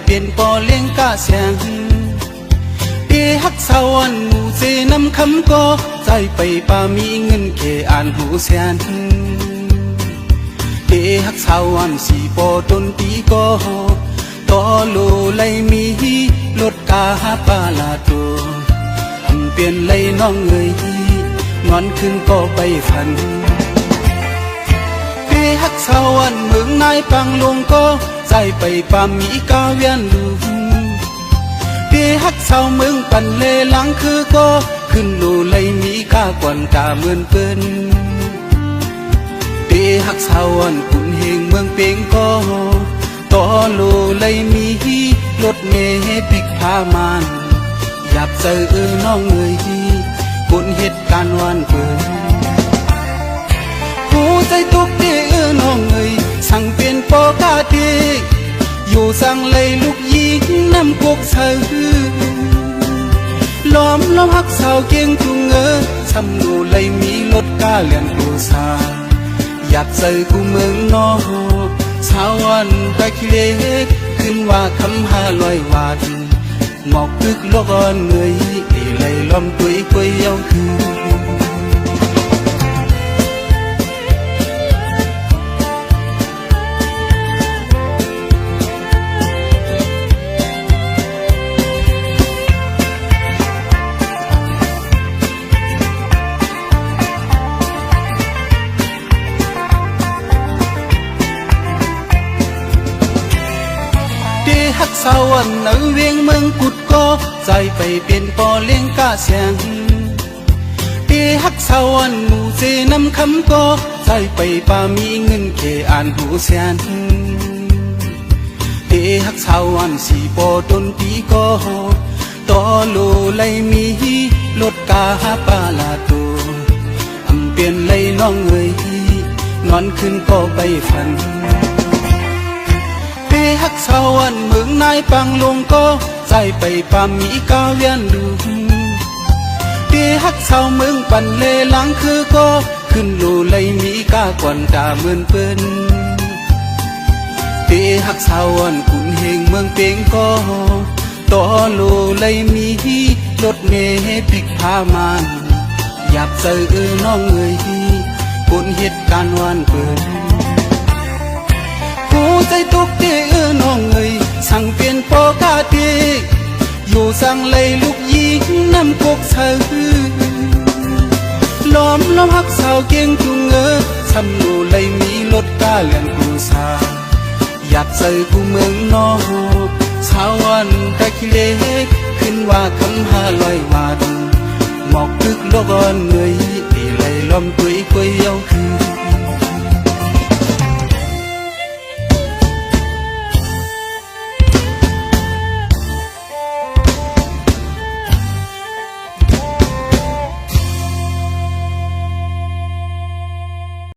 เปลี่ยนปอเลี้ยงกาเสียงเดฮักสาวันหมู่เจนำคำก็ใจไปป่ามีเงินเกอ่านหูเสียนเดฮักสาวันสีปอต้นปีก็ตอโลไลมีรถกาหาปาลาโตเปลี่ยนไลน้องเอ๋ยนอนขึ้นก็ไปฝันเดฮักสาวันเมืองนายปังลงก็ใจไปป่ามีกาเวียนลูเดฮักสาวเมืองปันเลหลังคือก็ขึ้นโลไลมีกากวนกาเหมือนเปิ้นเดฮักสาววันกุนเฮงเมืองเปียงก็ต่อโลไลมีรถเมล์พลิกพามานหยับเจอน้องเอ๋ยกุนเหตุการณ์วันเปิ้นหัวใจตุกเด้น้องเอ๋ยสั่งเปลี่ยนปอกาเดอยู่สั่งเลยลูกยิงน้ำกกเสือล้อมฮักสาวเก่งจุงสำนูเลยมีรถกาเลียนกูสาอยากเจอกูเมืองนอกสาววันตะคิเล็กขึ้นว่าคำหาลอยวาดหมอกตึกโลกอ่อนเงยเลยล้อมตุยกุยเย้าคือฮักสาวันในเวียงเมืองกุดก็ใจไปเปลี่ยนปอเลี้ยงกาเสียงเดฮักสาวันหมู่เจนำคำก็ใจไปป่ามีเงินเกอ่านหูเสียนเดฮักสาวันสีปอต้นปีก็ต่อโลไลมีรถกาหาปาลาโตเปลี่ยนไลน้องเอ๋ยนอนขึ้นก็ไปฝันฮักสาวันเมืองนายปังลงก็ใจไปป่ามีกาเวียนดูเดฮักสาวเมืองปันเลหลังคือก็ขึ้นโลไลมีกากวนกาเหมือนเปิ้นเดฮักสาวันกุนเฮงเมืองเปียงก็ต่อโลไลมีรถเมล์พลิกพามานอยากเจอน้องเอ๋ยกุนเหตุการณ์วันเปิ้นหัวใจตุกเด้น้องเอ๋ยสั่งเปลี่ยนปอกาเดอยู่สั่งเลยลูกยิงน้ำกกเสือล้อมฮักสาวเก่งจุงสำนูเลยมีรถกาเลียนกูสาอยากเจอกูเมืองนอกสาววันตะคิเล็กขึ้นว่าคำหาลอยวาดหมอกตึกโลกอ่อนเงยเลยล้อมตุยกุยเย้าคือ